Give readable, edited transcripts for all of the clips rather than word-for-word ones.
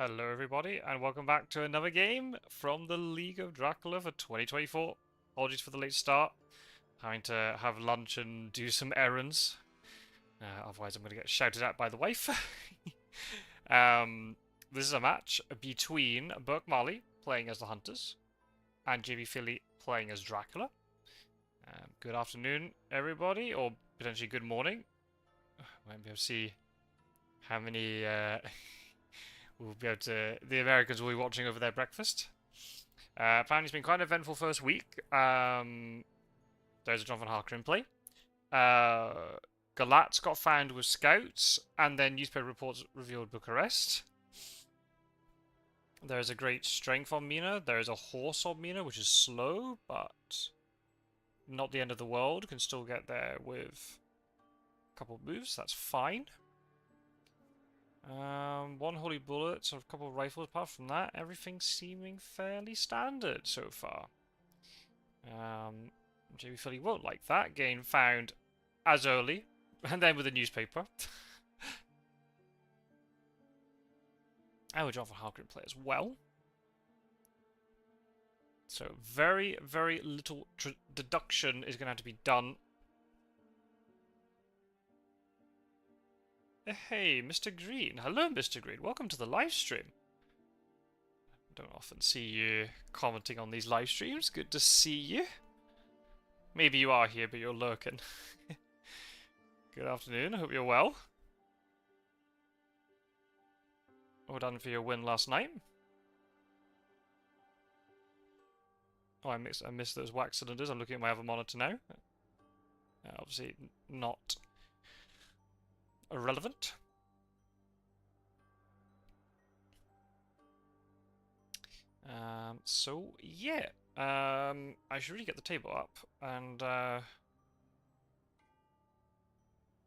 Hello everybody, and welcome back to another game from the League of Dracula for 2024. Apologies for the late start. Having to have lunch and do some errands. Otherwise I'm going to get shouted at by the wife. This is a match between Burcmali, playing as the Hunters, and jbphilly, playing as Dracula. Good afternoon, everybody, or potentially good morning. Might be able to see how many... We'll be able to. The Americans will be watching over their breakfast. Apparently, it's been quite an eventful first week. There's a Jonathan Harker in play. Galat's got found with scouts, and then newspaper reports revealed Bucharest. There's a great strength on Mina. There is a horse on Mina, which is slow, but not the end of the world. Can still get there with a couple of moves. That's fine. One holy bullet, so a couple of rifles. Apart from that, everything's seeming fairly standard so far. jbphilly won't like that, getting found as early, and then with a newspaper. And with Jonathan Harker in play as well. So very, very little deduction is going to have to be done. Hey, Mr. Green. Hello, Mr. Green. Welcome to the live stream. I don't often see you commenting on these live streams. Good to see you. Maybe you are here, but you're lurking. Good afternoon. I hope you're well. Well done for your win last night. Oh, I missed those wax cylinders. I'm looking at my other monitor now. Obviously not irrelevant. So yeah, I should really get the table up and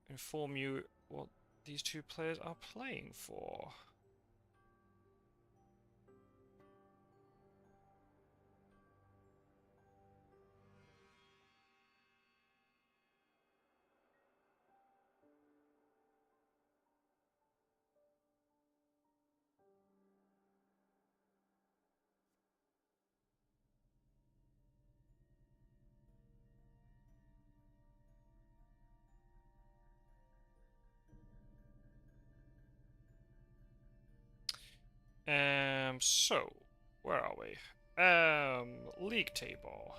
inform you what these two players are playing for. So, where are we? League table.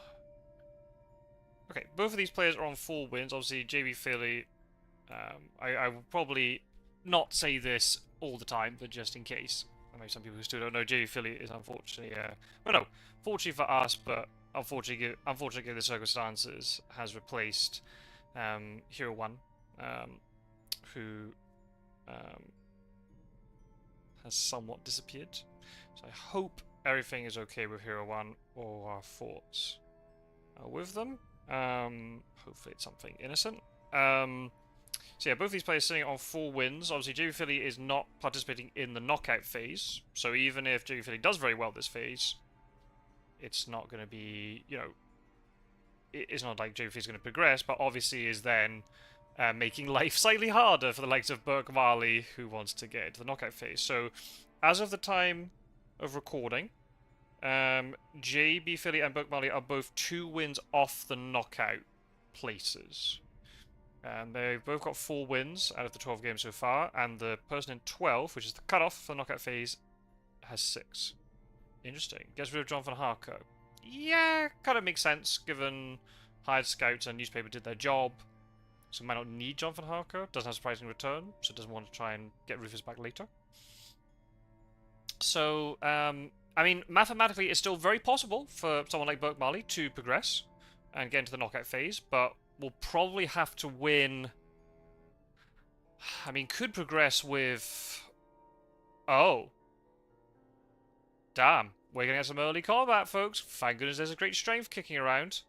Okay, both of these players are on 4 wins. Obviously, jbphilly, I will probably not say this all the time, but just in case. I know some people who still don't know, jbphilly is unfortunately, well no, fortunately for us, but unfortunately given the circumstances, has replaced Hero 1, who has somewhat disappeared. So I hope everything is okay with Hero 1, or our thoughts are with them. Hopefully it's something innocent. So yeah, both these players sitting on 4 wins. Obviously, jbphilly is not participating in the knockout phase, so even if jbphilly does very well this phase, it's not going to be, you know, it's not like jbphilly is going to progress, but obviously is then making life slightly harder for the likes of Burcmali, who wants to get into the knockout phase. So, as of the time of recording, jbphilly and Burcmali are both 2 wins off the knockout places. And they've both got 4 wins out of the 12 games so far, and the person in 12, which is the cutoff for the knockout phase, has 6. Interesting. Gets rid of Jonathan Harker. Yeah, kind of makes sense, given hired scouts and newspaper did their job. So might not need Jonathan Harker. Doesn't have surprising return, so doesn't want to try and get Rufus back later. So, I mean, mathematically, it's still very possible for someone like Burcmali to progress and get into the knockout phase, but will probably have to win. I mean, could progress with. Oh. Damn. We're going to get some early combat, folks. Thank goodness there's a great strength kicking around.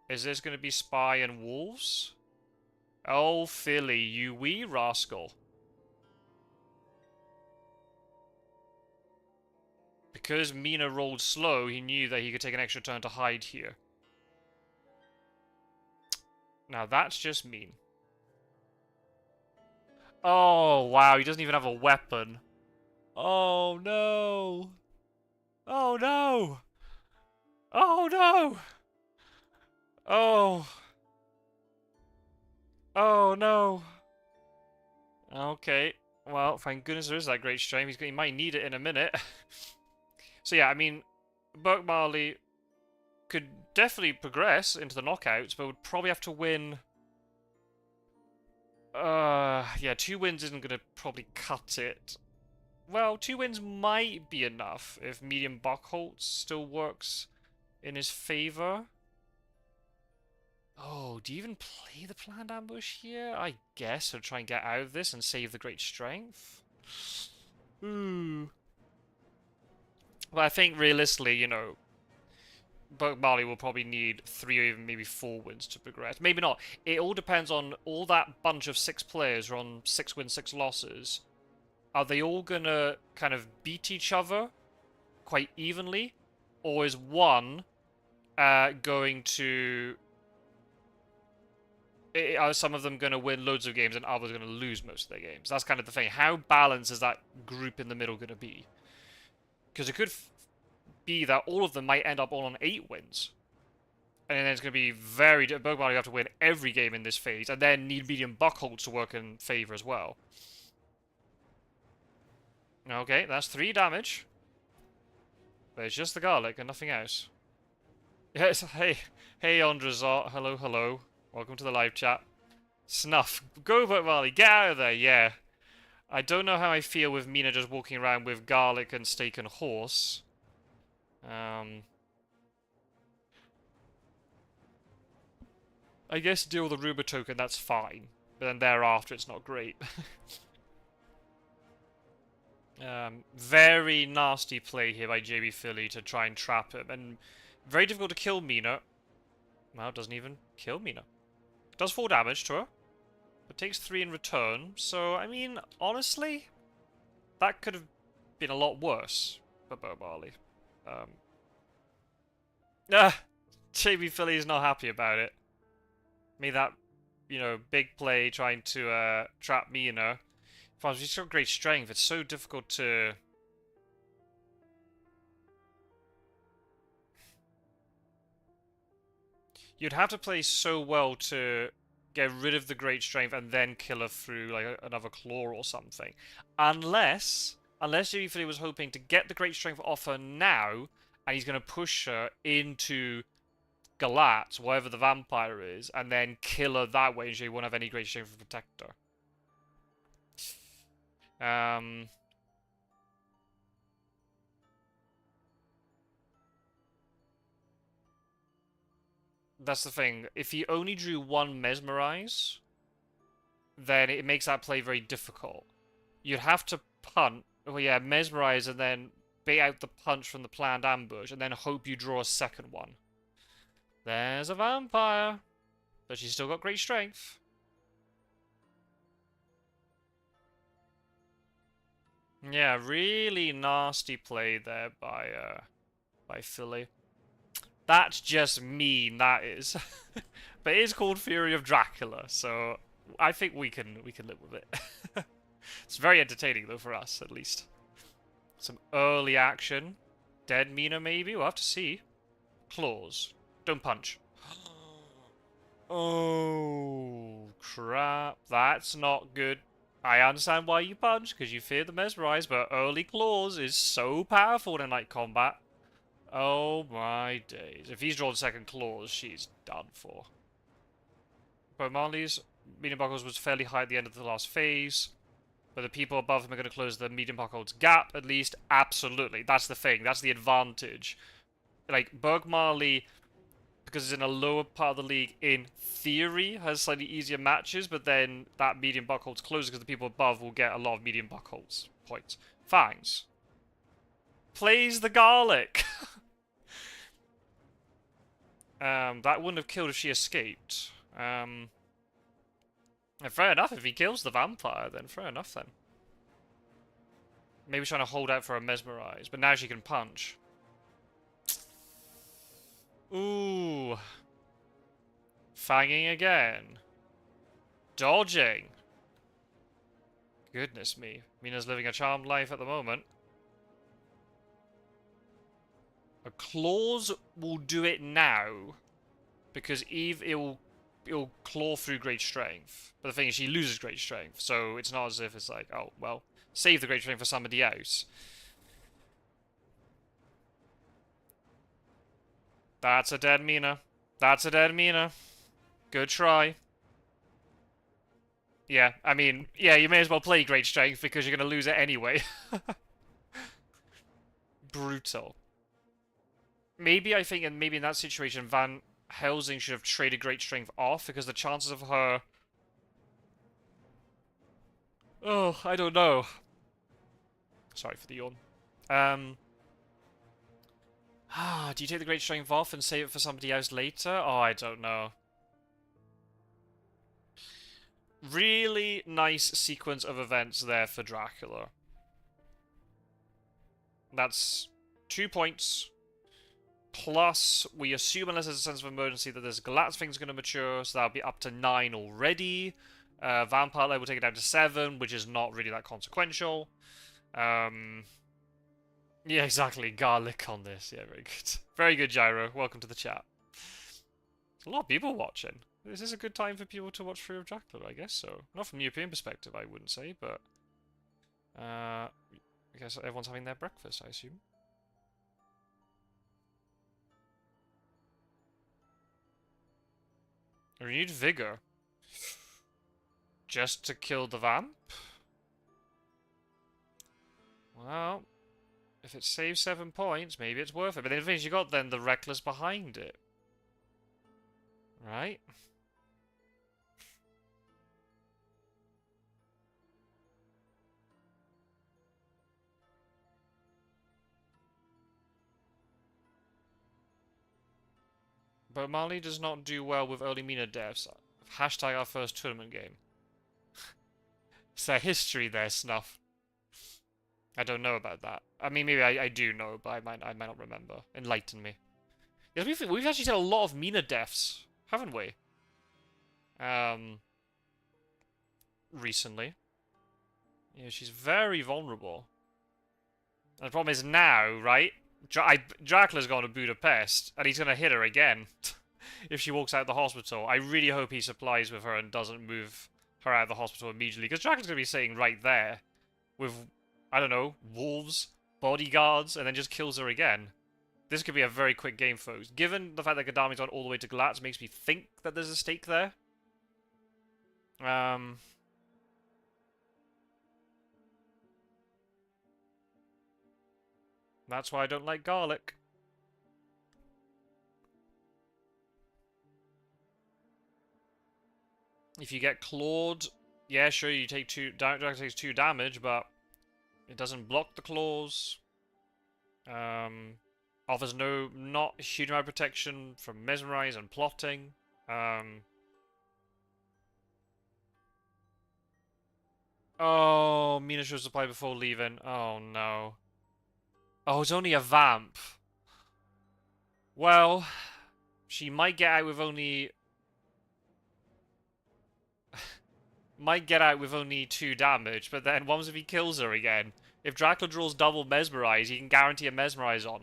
Is this going to be Spy and Wolves? Oh, Philly, you wee rascal. Because Mina rolled slow, he knew that he could take an extra turn to hide here. Now that's just mean. Oh, wow, he doesn't even have a weapon. Oh no! Oh no! Oh no! Oh! Oh no! Okay. Well, thank goodness there is that great strength. He might need it in a minute. So yeah, I mean, Burcmali could definitely progress into the knockouts, but would probably have to win. Yeah, 2 wins isn't gonna probably cut it. Well, 2 wins might be enough if medium Buckholz still works in his favor. Oh, do you even play the planned ambush here? I guess, so try and get out of this and save the great strength. But I think realistically, you know, Burcmali will probably need 3 or even maybe 4 wins to progress. Maybe not. It all depends on all that bunch of 6 players are on 6 wins, 6 losses. Are they all gonna kind of beat each other quite evenly? Or is one going to... Are some of them going to win loads of games and others going to lose most of their games? That's kind of the thing. How balanced is that group in the middle going to be? Because it could be that all of them might end up all on 8 wins. And then it's going to be very... Burcmali have to win every game in this phase, and then need medium Buckholz to work in favour as well. Okay, that's 3 damage. But it's just the garlic and nothing else. Yes, hey Andrazot, hello, hello. Welcome to the live chat. Snuff. Go, Burcmali, get out of there, yeah. I don't know how I feel with Mina just walking around with garlic and steak and horse. I guess deal with the Ruber token, that's fine. But then thereafter, it's not great. Very nasty play here by jbphilly to try and trap him. And very difficult to kill Mina. Well, it doesn't even kill Mina. Does 4 damage to her. But takes 3 in return. So, I mean, honestly, that could have been a lot worse for Burcmali. jbphilly is not happy about it. Made that, you know, big play trying to trap Mina. She's got great strength. It's so difficult to... You'd have to play so well to get rid of the great strength and then kill her through like another claw or something. Unless jbphilly was hoping to get the great strength off her now, and he's going to push her into Galat, wherever the vampire is, and then kill her that way, and she won't have any great strength to protect her. That's the thing. If he only drew 1 Mesmerize, then it makes that play very difficult. You'd have to punt. Oh yeah, Mesmerize and then bait out the punch from the planned ambush, and then hope you draw a second one. There's a vampire. But she's still got great strength. Yeah, really nasty play there by Philly. That's just mean, that is. But it is called Fury of Dracula, so I think we can live with it. It's very entertaining though for us, at least. Some early action. Dead Mina maybe? We'll have to see. Claws. Don't punch. Oh, crap. That's not good. I understand why you punch, because you fear the Mesmerize, but early claws is so powerful in Night Combat. Oh my days. If he's drawn second claws, she's done for. Burcmali's medium Buckholz was fairly high at the end of the last phase. But the people above him are going to close the medium Buckholz gap, at least. Absolutely. That's the thing. That's the advantage. Like, Burcmali, because it's in a lower part of the league, in theory, has slightly easier matches, but then that medium Buckholz closes because the people above will get a lot of medium Buckholz points. Fangs. Plays the garlic. That wouldn't have killed if she escaped. And fair enough, if he kills the vampire, then fair enough then. Maybe trying to hold out for a Mesmerize, but now she can punch. Ooh. Fanging again. Dodging. Goodness me. Mina's living a charmed life at the moment. A claws will do it now, because Eve, it'll claw through great strength. But the thing is, she loses great strength, so it's not as if it's like, oh, well, save the great strength for somebody else. That's a dead Mina. That's a dead Mina. Good try. Yeah, I mean, yeah, you may as well play great strength because you're going to lose it anyway. Brutal. Maybe I think, and maybe in that situation, Van Helsing should have traded great strength off because the chances of her... Oh, I don't know. Sorry for the yawn. Do you take the great strength off and save it for somebody else later? Oh, I don't know. Really nice sequence of events there for Dracula. That's 2 points. Plus, we assume, unless there's a sense of emergency, that this Galatz thing's going to mature, so that'll be up to 9 already. Vampire level will take it down to 7, which is not really that consequential. Yeah, exactly. Garlic on this. Yeah, very good. Very good, Gyro. Welcome to the chat. There's a lot of people watching. This is a good time for people to watch Fear of Dracula, I guess so. Not from a European perspective, I wouldn't say, but... I guess everyone's having their breakfast, I assume. Renewed Vigor. Just to kill the vamp? Well, if it saves 7 points, maybe it's worth it. But the thing is, you got then the Reckless behind it. Right? Burcmali does not do well with early Mina deaths. Hashtag our first tournament game. Is there history there, Snuff? I don't know about that. I mean, maybe I do know, but I might not remember. Enlighten me. Yeah, we've actually seen a lot of Mina deaths, haven't we? Recently. Yeah, she's very vulnerable. And the problem is now, right? Dracula's gone to Budapest, and he's going to hit her again if she walks out of the hospital. I really hope he supplies with her and doesn't move her out of the hospital immediately, because Dracula's going to be sitting right there with, I don't know, wolves, bodyguards, and then just kills her again. This could be a very quick game, folks. Given the fact that Gadami's gone all the way to Galatz, makes me think that there's a stake there. That's why I don't like garlic. If you get clawed, yeah, sure, you take Dracula takes 2 damage, but it doesn't block the claws. Offers not a huge amount of protection from mesmerize and plotting. Oh, Mina should supply before leaving. Oh no. Oh, it's only a vamp. Well, she might get out with only... might get out with only 2 damage, but then what if he kills her again? If Dracula draws double mesmerize, he can guarantee a mesmerize on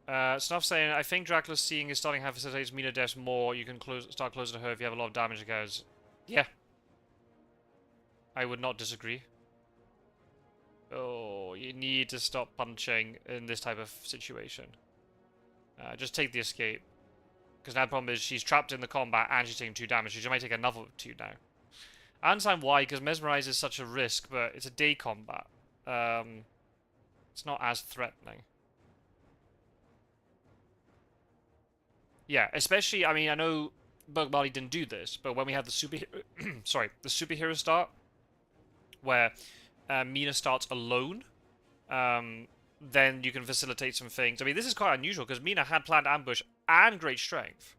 her. Snuff saying, I think Dracula's seeing his starting hand facilitates Mina deaths more. You can start closer to her if you have a lot of damage against. Yeah. I would not disagree. Oh, you need to stop punching in this type of situation. Just take the escape. Because now the problem is she's trapped in the combat and she's taking 2 damage. She might take another 2 now. I understand why, because Mesmerize is such a risk, but it's a day combat. It's not as threatening. Yeah, especially, I mean, I know Burcmali didn't do this, but when we had the superhero start, where Mina starts alone, then you can facilitate some things. I mean, this is quite unusual, because Mina had planned ambush and great strength.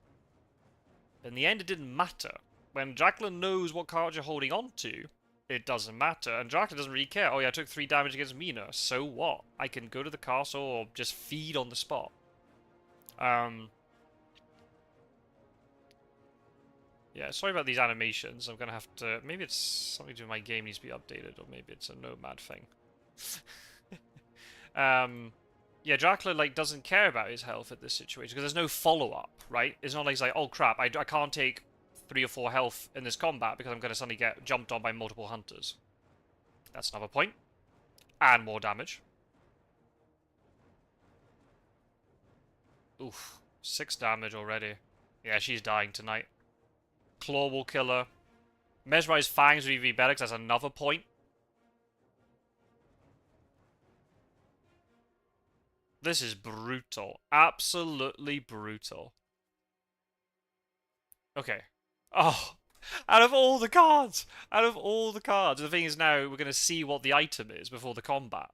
In the end, it didn't matter. When Dracula knows what cards you're holding on to, it doesn't matter. And Dracula doesn't really care. Oh yeah, I took 3 damage against Mina. So what? I can go to the castle or just feed on the spot. Yeah, sorry about these animations. I'm going to have to... Maybe it's something to do with my game needs to be updated, or maybe it's a Nomad thing. Yeah, Dracula, like, doesn't care about his health at this situation, because there's no follow-up, right? It's not like he's like, oh crap, I can't take 3 or 4 health in this combat because I'm going to suddenly get jumped on by multiple hunters. That's another point. And more damage. Oof. 6 damage already. Yeah, she's dying tonight. Claw will kill her. Mesmerized Fangs would even be better, because that's another point. This is brutal. Absolutely brutal. Okay. Oh, out of all the cards! Out of all the cards! The thing is now, we're going to see what the item is before the combat.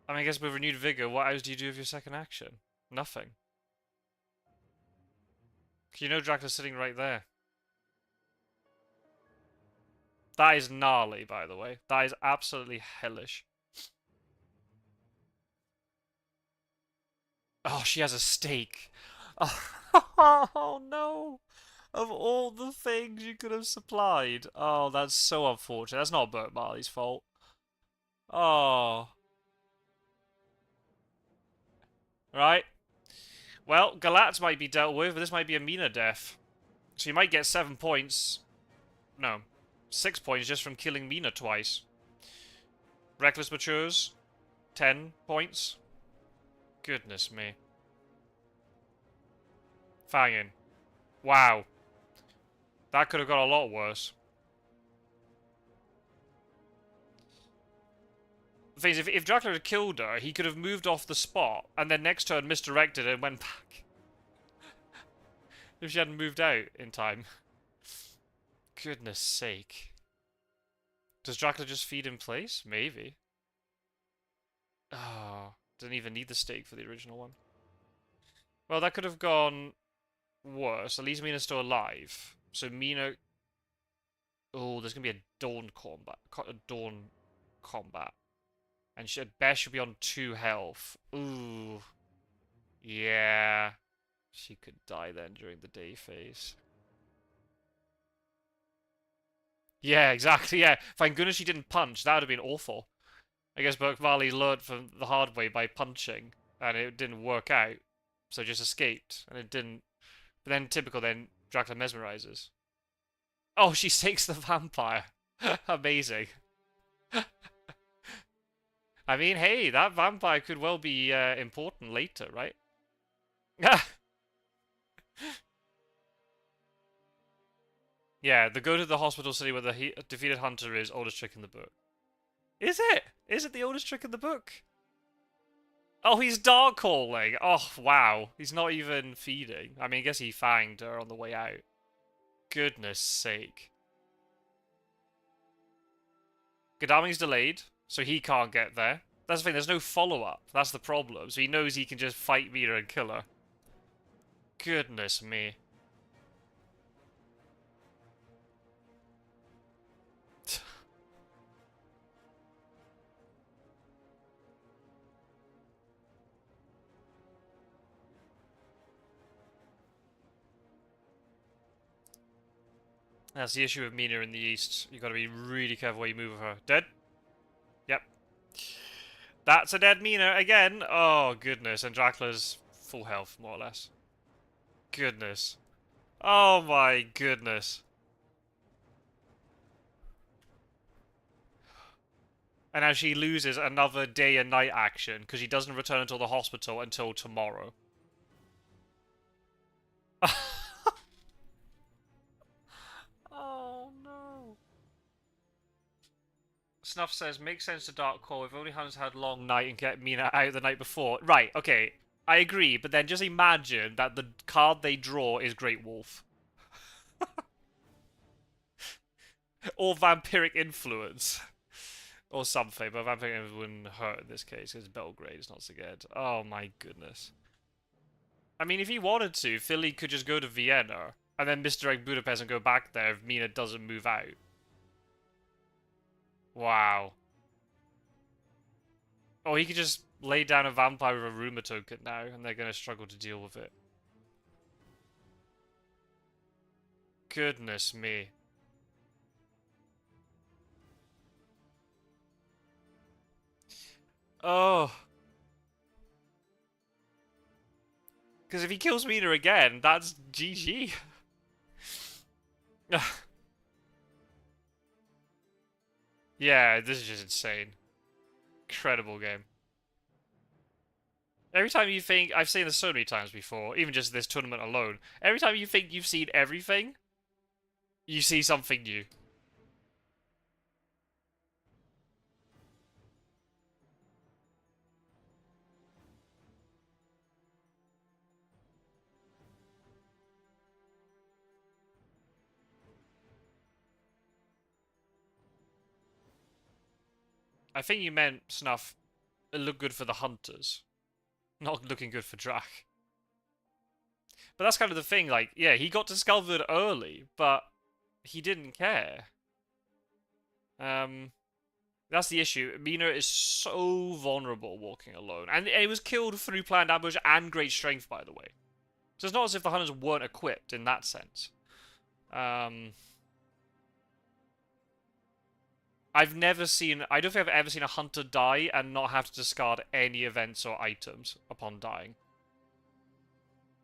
I mean, I guess with renewed vigor, what else do you do with your second action? Nothing. You know Dracula's sitting right there. That is gnarly, by the way. That is absolutely hellish. Oh, she has a stake. Oh, no. Of all the things you could have supplied. Oh, that's so unfortunate. That's not Burcmali's fault. Oh. Right. Well, Galatz might be dealt with, but this might be a Mina death. So you might get 7 points. No. 6 points just from killing Mina twice. Reckless matures. 10 points. Goodness me. Fangin. Wow. That could have got a lot worse. The thing is, if Dracula had killed her, he could have moved off the spot, and then next turn misdirected and went back. If she hadn't moved out in time. Goodness sake. Does Dracula just feed in place? Maybe. Oh, didn't even need the stake for the original one. Well, that could have gone worse. At least Mina's still alive. So Mina... Oh, there's going to be a dawn combat. And she at best should be on 2 health. Ooh. Yeah. She could die then during the day phase. Yeah, exactly, yeah. Thank goodness she didn't punch. That would have been awful. I guess Burcmali learned from the hard way by punching. And it didn't work out. So just escaped. And it didn't... But then, typical then, Dracula mesmerizes. Oh, she stakes the vampire. Amazing. I mean, hey, that vampire could well be important later, right? Yeah, the go to the hospital city where the defeated hunter is oldest trick in the book. Is it? Is it the oldest trick in the book? Oh, he's dark calling. Oh, wow. He's not even feeding. I mean, I guess he fanged her on the way out. Goodness sake. Godalming's delayed, so he can't get there. That's the thing, there's no follow-up. That's the problem. So he knows he can just fight Mina and kill her. Goodness me. That's the issue with Mina in the east. You gotta be really careful where you move with her. Dead? Yep. That's a dead Mina again. Oh, goodness. And Dracula's full health, more or less. Goodness. Oh my goodness. And now she loses another day and night action because she doesn't return until the hospital until tomorrow. Oh no. Snuff says, makes sense to Dark Call if only Hunters had long night and get Mina out the night before. Right, okay. I agree, but then just imagine that the card they draw is Great Wolf. Or Vampiric Influence. Or something, but Vampiric Influence wouldn't hurt in this case, because Belgrade is not so good. Oh my goodness. I mean, if he wanted to, Philly could just go to Vienna, and then misdirect Budapest and go back there if Mina doesn't move out. Wow. Or he could just lay down a vampire with a rumor token now, and they're going to struggle to deal with it. Goodness me. Oh. Because if he kills Mina again, that's GG. Yeah, this is just insane. Incredible game. Every time you think, I've seen this so many times before, even just this tournament alone, every time you think you've seen everything, you see something new. I think you meant, Snuff, it looked good for the hunters, not looking good for Drac. But that's kind of the thing, like, yeah, he got discovered early, but he didn't care. That's the issue. Mina is so vulnerable walking alone. And it was killed through planned ambush and great strength, by the way. So it's not as if the hunters weren't equipped in that sense. I've never seen... I don't think I've ever seen a hunter die and not have to discard any events or items upon dying.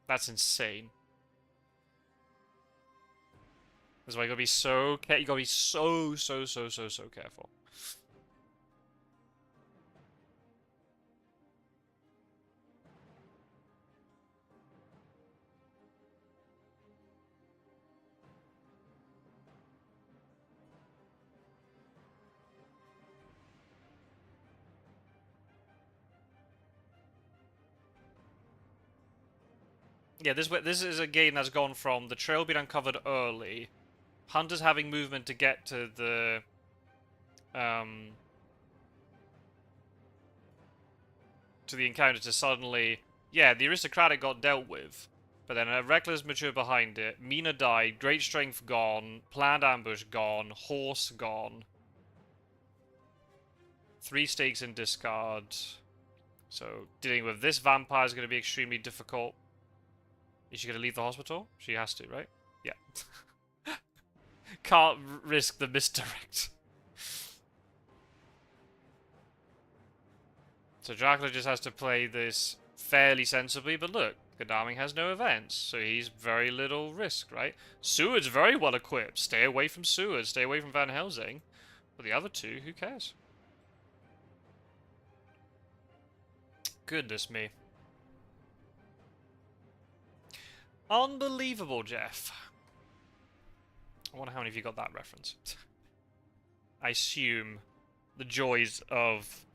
That's insane. That's why you gotta be so... You gotta be so careful. Yeah, this is a game that's gone from the trail being uncovered early, hunters having movement to get to the encounter, to suddenly, yeah, the aristocratic got dealt with, but then a reckless mature behind it. Mina died, great strength gone, planned ambush gone, horse gone, 3 stakes in discard. So dealing with this vampire is going to be extremely difficult. Is she going to leave the hospital? She has to, right? Yeah. Can't risk the misdirect. So Dracula just has to play this fairly sensibly, but look, Godalming has no events, so he's very little risk, right? Seward's very well equipped. Stay away from Seward, stay away from Van Helsing. But the other two, who cares? Goodness me. Unbelievable, Jeff. I wonder how many of you got that reference. I assume the joys of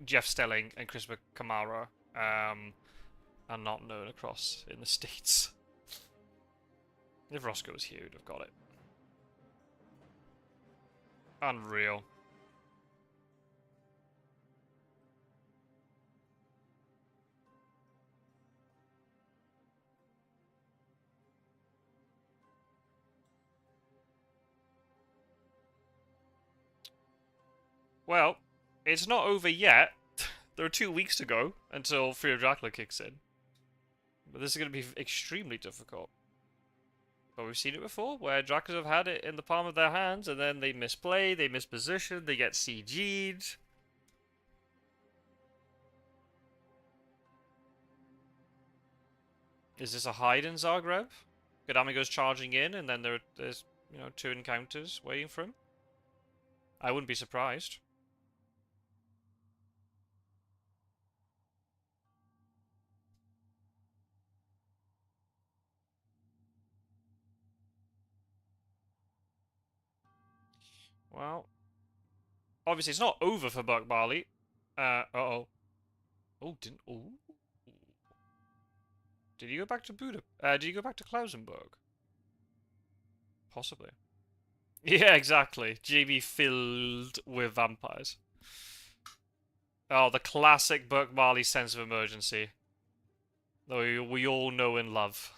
Jeff Stelling and Chris Kamara are not known across in the States. If Roscoe was here, he'd have got it. Unreal. Well, it's not over yet. There are 2 weeks to go until Fear of Dracula kicks in. But this is going to be extremely difficult. But we've seen it before, where Draculas have had it in the palm of their hands, and then they misplay, they misposition, they get CG'd. Is this a hide in Zagreb? Godami goes charging in, and then there's, you know, 2 encounters waiting for him. I wouldn't be surprised. Well, obviously it's not over for Burcmali. Uh-oh. Oh, didn't... Oh. Did you go back to Buda? Did you go back to Klausenberg? Possibly. Yeah, exactly. JB filled with vampires. Oh, the classic Burcmali sense of emergency. Though we all know and love.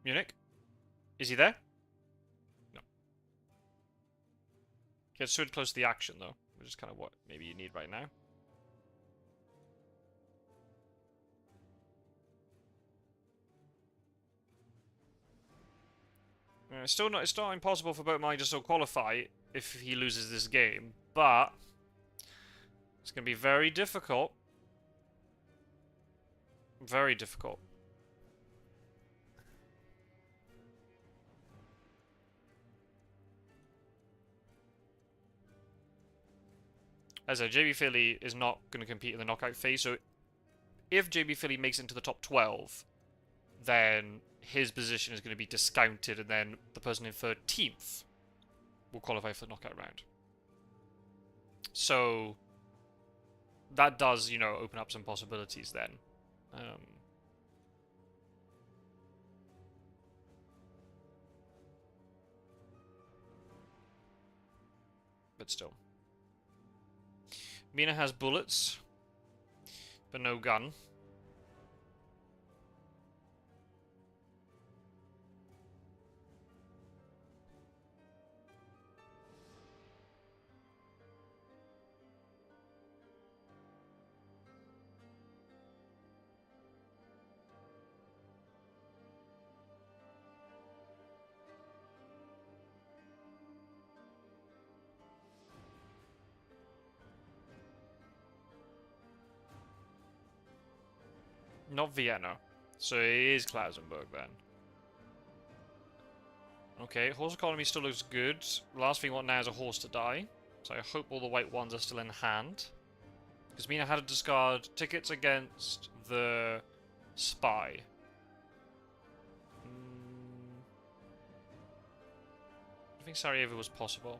Munich? Is he there? No. Get Sword close to the action, though. Which is kind of what maybe you need right now. It's not impossible for Burcmali to still qualify if he loses this game, but it's going to be very difficult. Very difficult. As I said, jbphilly is not going to compete in the knockout phase, so if jbphilly makes it into the top 12, then his position is going to be discounted, and then the person in 13th will qualify for the knockout round. So that does, you know, open up some possibilities then. But still. Mina has bullets, but no gun. Not Vienna. So it is Klausenberg then. Okay, horse economy still looks good. Last thing we want now is a horse to die. So I hope all the white ones are still in hand. Because Mina had to discard tickets against the spy. I think Sarajevo was possible.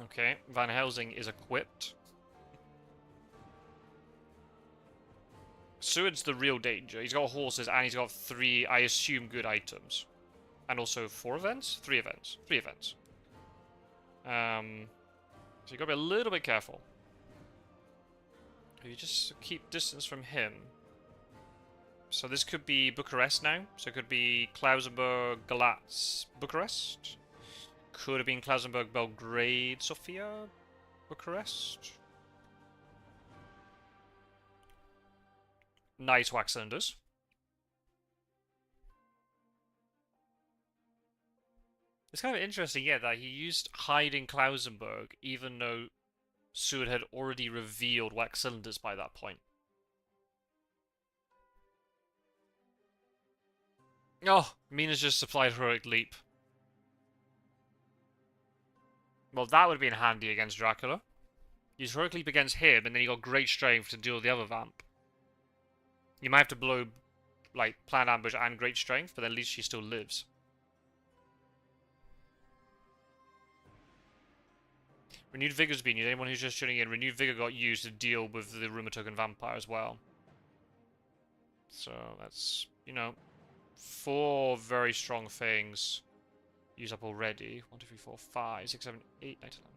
Okay, Van Helsing is equipped. Seward's the real danger. He's got horses and he's got 3, I assume, good items. And also 4 events? 3 events. 3 events. So you gotta be a little bit careful. You just keep distance from him. So this could be Bucharest now. So it could be Klausenberg, Galatz, Bucharest. Could have been Klausenberg, Belgrade, Sofia, Bucharest. Nice wax cylinders. It's kind of interesting, yeah, that he used hide in Klausenberg, even though Seward had already revealed wax cylinders by that point. Oh, Mina's just supplied heroic leap. Well, that would have been handy against Dracula. Use heroic leap against him, and then you got great strength to deal with the other vamp. You might have to blow, like, planned ambush and great strength, but at least she still lives. Renewed Vigor's been used. Anyone who's just tuning in, Renewed Vigor got used to deal with the Rumor Token Vampire as well. So that's, you know, 4 very strong things used up already. 1, 2, 3, 4, 5, 6, 7, 8, 9, 10, 11,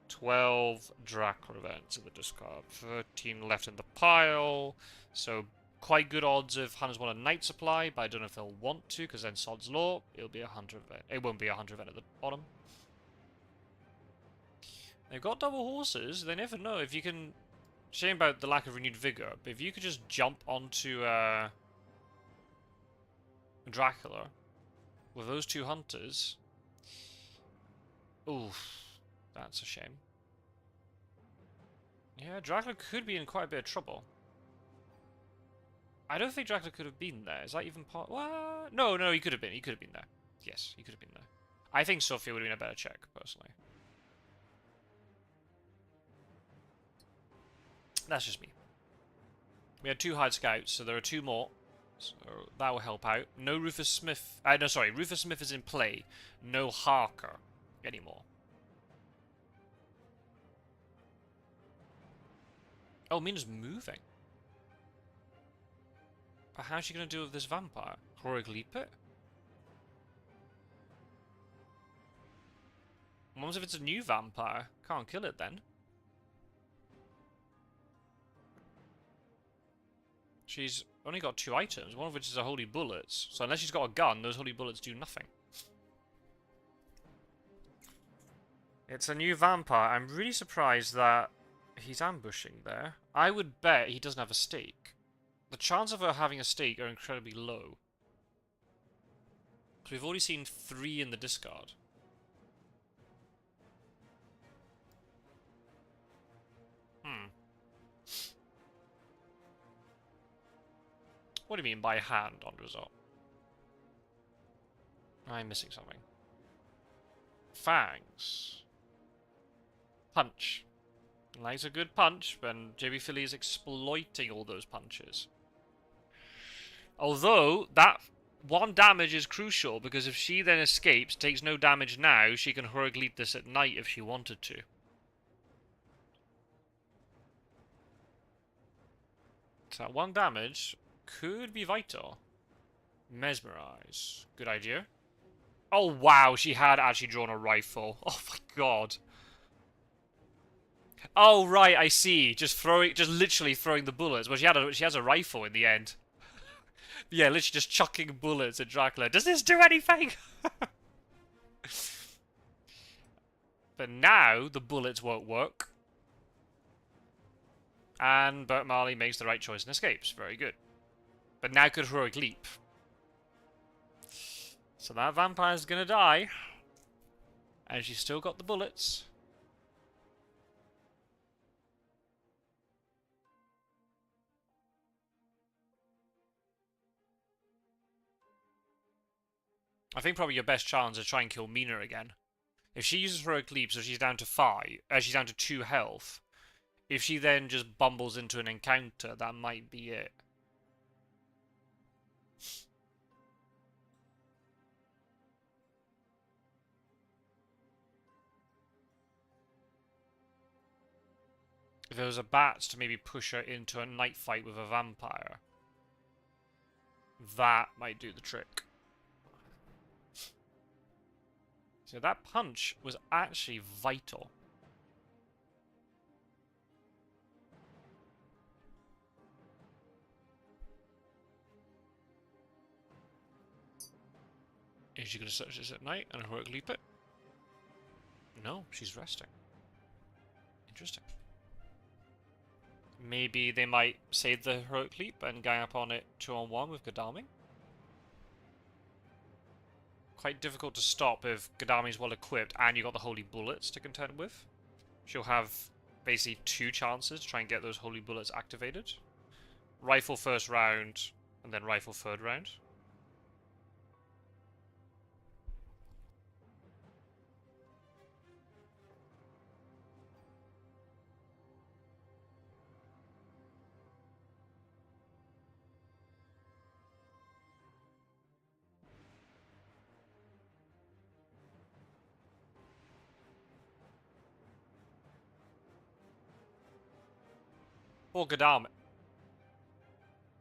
12 Dracula events in the discard. 13 left in the pile. So quite good odds if Hunters want a night supply, but I don't know if they'll want to, because then Sod's Law, it'll be a Hunter event. It won't be a Hunter event at the bottom. They've got double horses. They never know. If you can... Shame about the lack of renewed vigor, but if you could just jump onto Dracula with those 2 hunters... Oof. That's a shame. Yeah, Dracula could be in quite a bit of trouble. I don't think Dracula could have been there. Is that even part... What? No, he could have been. He could have been there. Yes, he could have been there. I think Sofia would have been a better check, personally. That's just me. We had 2 hide scouts, so there are 2 more. So that will help out. No Rufus Smith. No, sorry. Rufus Smith is in play. No Harker anymore. Oh, Mina's moving. But how's she going to deal with this vampire? Heroic leap it? What if it's a new vampire? Can't kill it then. She's only got 2 items, one of which is a holy bullets. So unless she's got a gun, those holy bullets do nothing. It's a new vampire. I'm really surprised that He's ambushing there. I would bet he doesn't have a stake. The chances of her having a stake are incredibly low. So we've already seen 3 in the discard. What do you mean by hand on result? I'm missing something. Fangs. Punch. Likes a good punch, and jbphilly is exploiting all those punches. Although, that 1 damage is crucial, because if she then escapes, takes no damage now, she can heroic leap this at night if she wanted to. So that 1 damage could be vital. Mesmerize. Good idea. Oh wow, she had actually drawn a rifle. Oh my god. Oh right, I see. Just literally throwing the bullets. Well, she has a rifle in the end. Yeah, literally just chucking bullets at Dracula. Does this do anything? But now the bullets won't work. And Burcmali makes the right choice and escapes. Very good. But now could heroic leap. So that vampire's gonna die. And she's still got the bullets. I think probably your best chance is to try and kill Mina again. If she uses heroic leap, so she's down to she's down to 2 health. If she then just bumbles into an encounter, that might be it. If there was a bat to maybe push her into a night fight with a vampire, that might do the trick. So that punch was actually vital. Is she going to search this at night and heroic leap it? No, she's resting. Interesting. Maybe they might save the heroic leap and gang up on it 2-on-1 with Godalming. Quite difficult to stop if Godalming's well equipped and you got the holy bullets to contend with. She'll have basically 2 chances to try and get those holy bullets activated. Rifle first round, and then rifle third round. Poor Godalming.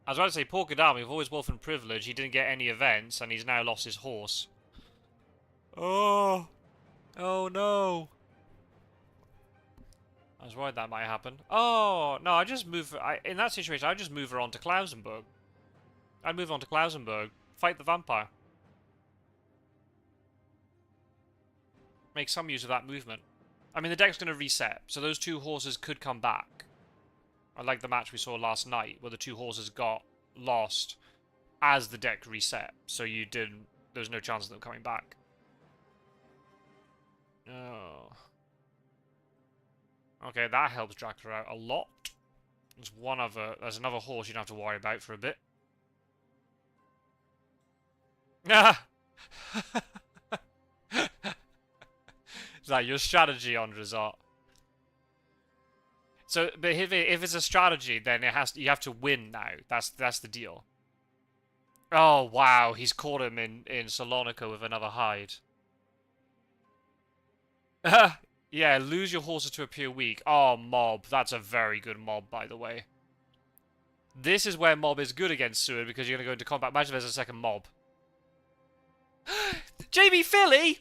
I was about to say, poor Godalming, with all his wealth and privilege, he didn't get any events, and he's now lost his horse. Oh! Oh no! I was worried that might happen. Oh! No, I just move... in that situation, I just move her on to Klausenberg. I'd move on to Klausenberg. Fight the vampire. Make some use of that movement. I mean, the deck's going to reset, so those 2 horses could come back. I like the match we saw last night, where the 2 horses got lost as the deck reset. So there was no chance of them coming back. Oh. Okay, that helps Dracula out a lot. There's another horse you don't have to worry about for a bit. Ah! Is that your strategy, Andrezot? So, but if it's a strategy, then you have to win now. That's the deal. Oh wow, he's caught him in Salonica with another hide. Yeah, lose your horses to appear weak. Oh, mob. That's a very good mob, by the way. This is where mob is good against Seward, because you're going to go into combat. Imagine there's a second mob. jbphilly!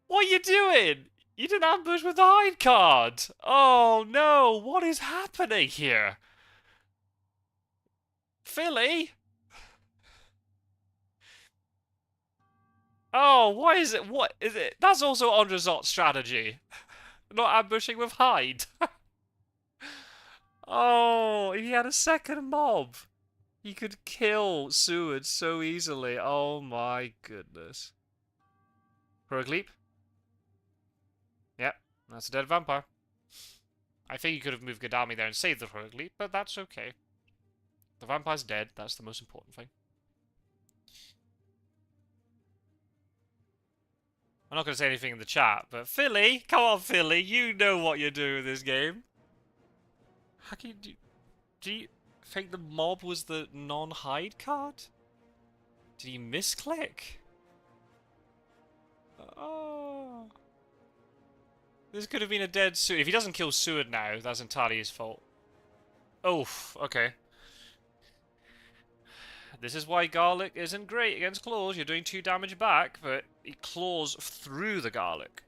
What are you doing? You didn't ambush with the hide card! Oh no, what is happening here? Philly? Oh, why is it? What is it? That's also Andrezot's strategy. Not ambushing with hide. Oh, if he had a second mob, he could kill Seward so easily. Oh my goodness. Heroic Leap? Yep, that's a dead vampire. I think he could have moved Gadami there and saved the Heroic Leap, but that's okay. The vampire's dead, that's the most important thing. I'm not going to say anything in the chat, but Philly, come on Philly, you know what you're doing with this game. How can you do you think the mob was the non-hide card? Did he misclick? Oh. This could have been a dead Seward. If he doesn't kill Seward now, that's entirely his fault. Oof, okay. This is why Garlic isn't great against Claws. You're doing 2 damage back, but he claws through the Garlic.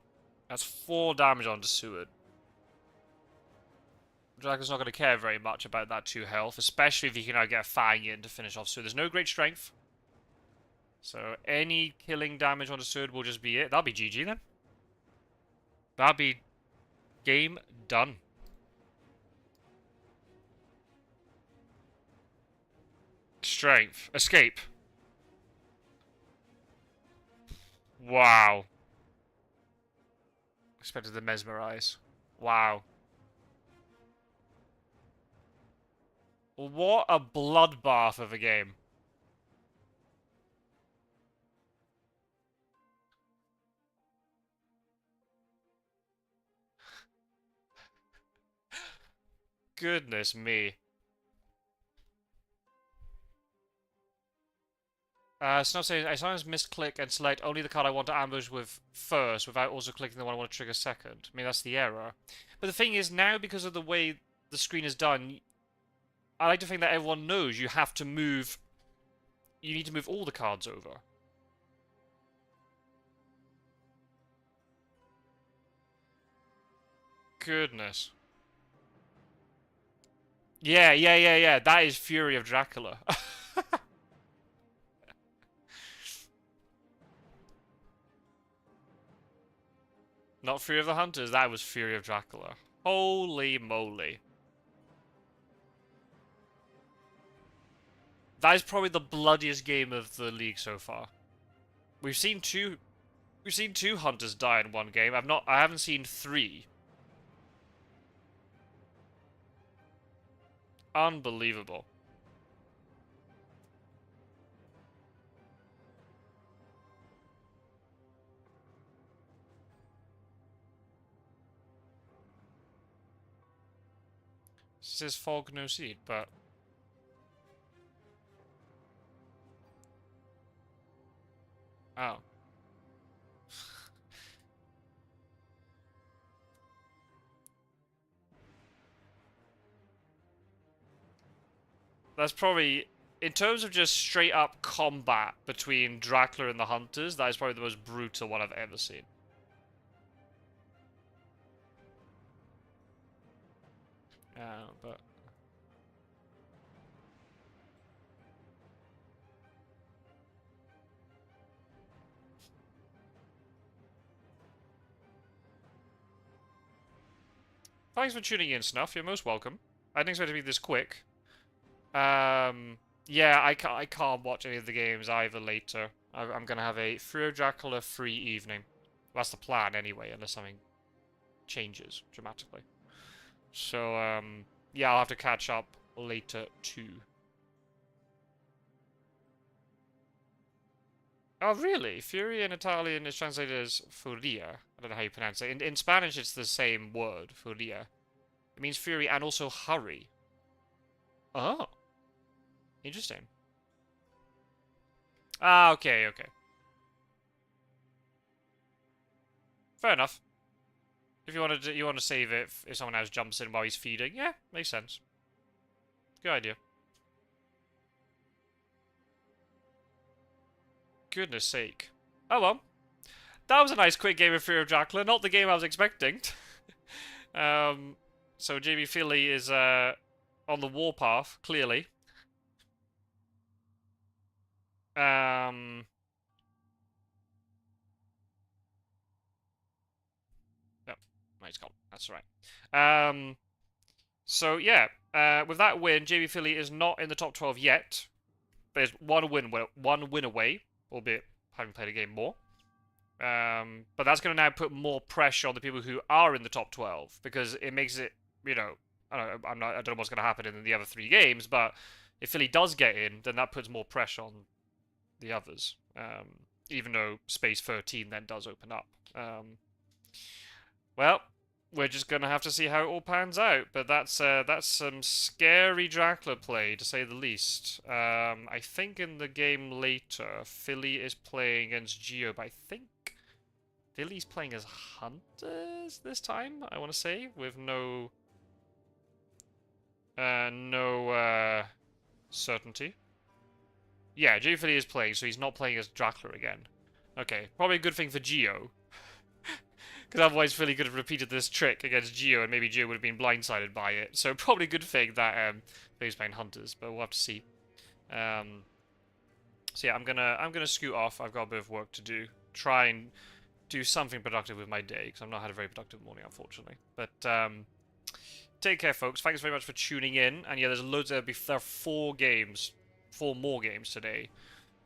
That's 4 damage onto Seward. Dracula's not going to care very much about that 2 health, especially if he can now get a Fang in to finish off Seward. There's no great strength. So any killing damage onto Seward will just be it. That'll be GG then. That'll be game done. Strength. Escape. Wow. Expected to mesmerize. Wow. What a bloodbath of a game. Goodness me. Snow says, I sometimes misclick and select only the card I want to ambush with first, without also clicking the one I want to trigger second. I mean, that's the error. But the thing is, now, because of the way the screen is done, I like to think that everyone knows you have to move... You need to move all the cards over. Goodness. Yeah. That is Fury of Dracula. Not Fury of the Hunters, that was Fury of Dracula. Holy moly. That is probably the bloodiest game of the league so far. We've seen two hunters die in one game. I haven't seen 3. Unbelievable. It says Fog no seed, but oh. That's probably, in terms of just straight up combat between Dracula and the Hunters, that is probably the most brutal one I've ever seen. But thanks for tuning in, Snuff. You're most welcome. I didn't expect it to be this quick. Yeah, I can't watch any of the games either later. I'm gonna have a Fury of Dracula free evening. Well, that's the plan anyway, unless something changes dramatically. So, yeah, I'll have to catch up later too. Oh, really? Fury in Italian is translated as furia. I don't know how you pronounce it. In Spanish, it's the same word, furia. It means fury and also hurry. Oh. Interesting. Ah, okay. Fair enough. If you want to save it if someone else jumps in while he's feeding, yeah, makes sense. Good idea. Goodness sake. Oh well. That was a nice quick game of Fear of Dracula, not the game I was expecting. So jbphilly is on the warpath, clearly. Yep, nice call. That's right. So yeah, with that win, jbphilly is not in the top 12 yet. There's one win away, albeit having played a game more. But that's going to now put more pressure on the people who are in the top 12, because it makes it, you know, I don't know what's going to happen in the other 3 games, but if Philly does get in, then that puts more pressure on the others. Even though space 13 then does open up. Well, we're just going to have to see how it all pans out, but that's some scary Dracula play, to say the least. I think in the game later, Philly is playing against Geo, but I think Philly's playing as Hunters this time, I want to say, with no certainty. Yeah, jbphilly is playing, so he's not playing as Dracula again. Okay, probably a good thing for Geo. Because otherwise Philly could have repeated this trick against Geo, and maybe Geo would have been blindsided by it. So probably a good thing that Philly's playing Hunters, but we'll have to see. So yeah, I'm gonna scoot off. I've got a bit of work to do. Try and do something productive with my day, because I've not had a very productive morning, unfortunately. But take care, folks. Thanks very much for tuning in. And yeah, there's loads. There are 4 more games today.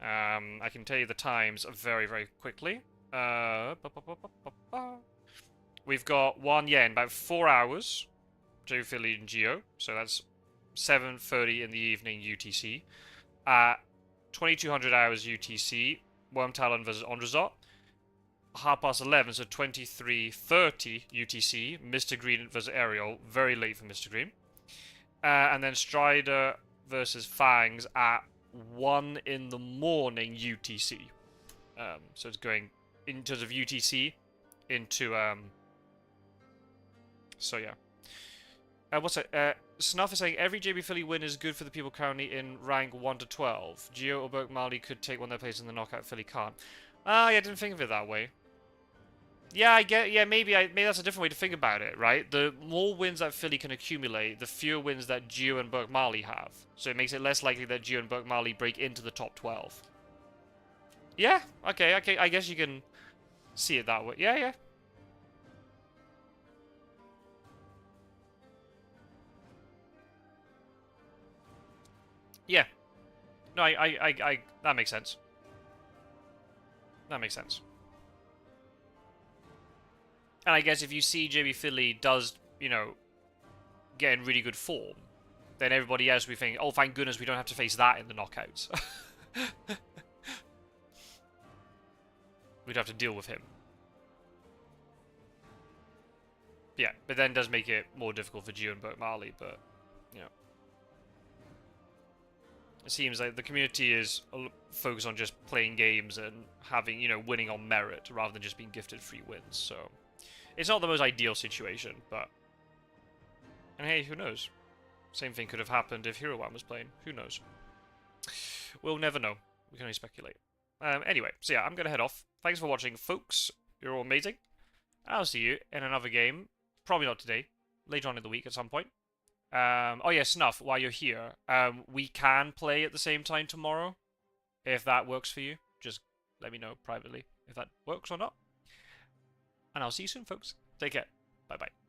I can tell you the times very, very quickly. We've got one, in about 4 hours, jbphilly and Geo, so that's 7:30 in the evening UTC. At 2200 hours UTC, Worm Talon versus Ondrazot. 11:30, so 23:30 UTC, Mr. Green versus Ariel, very late for Mr. Green. And then Strider versus Fangs at 1 in the morning UTC. So it's going, in terms of UTC, into, so yeah. What's it? Snuff is saying, every jbphilly win is good for the people currently in rank 1 to 12. Geo or Burcmali could take one of their places in the knockout, Philly can't. Yeah, I didn't think of it that way. Yeah, maybe that's a different way to think about it, right? The more wins that Philly can accumulate, the fewer wins that Geo and Burcmali have. So it makes it less likely that Geo and Burcmali break into the top 12. Yeah, okay, I guess you can see it that way. Yeah. Yeah. No, that makes sense. That makes sense. And I guess if you see jbphilly does, you know, get in really good form, then everybody else will be thinking, oh, thank goodness we don't have to face that in the knockouts. We'd have to deal with him. Yeah, but then does make it more difficult for Geo and Burcmali, but, you know. It seems like the community is focused on just playing games and having, you know, winning on merit, rather than just being gifted free wins, so... It's not the most ideal situation, but... And hey, who knows? Same thing could have happened if Hero One was playing. Who knows? We'll never know. We can only speculate. Anyway, so yeah, I'm going to head off. Thanks for watching, folks. You're all amazing. I'll see you in another game. Probably not today. Later on in the week at some point. Oh yeah, Snuff, while you're here, we can play at the same time tomorrow. If that works for you. Just let me know privately if that works or not. And I'll see you soon, folks. Take care. Bye-bye.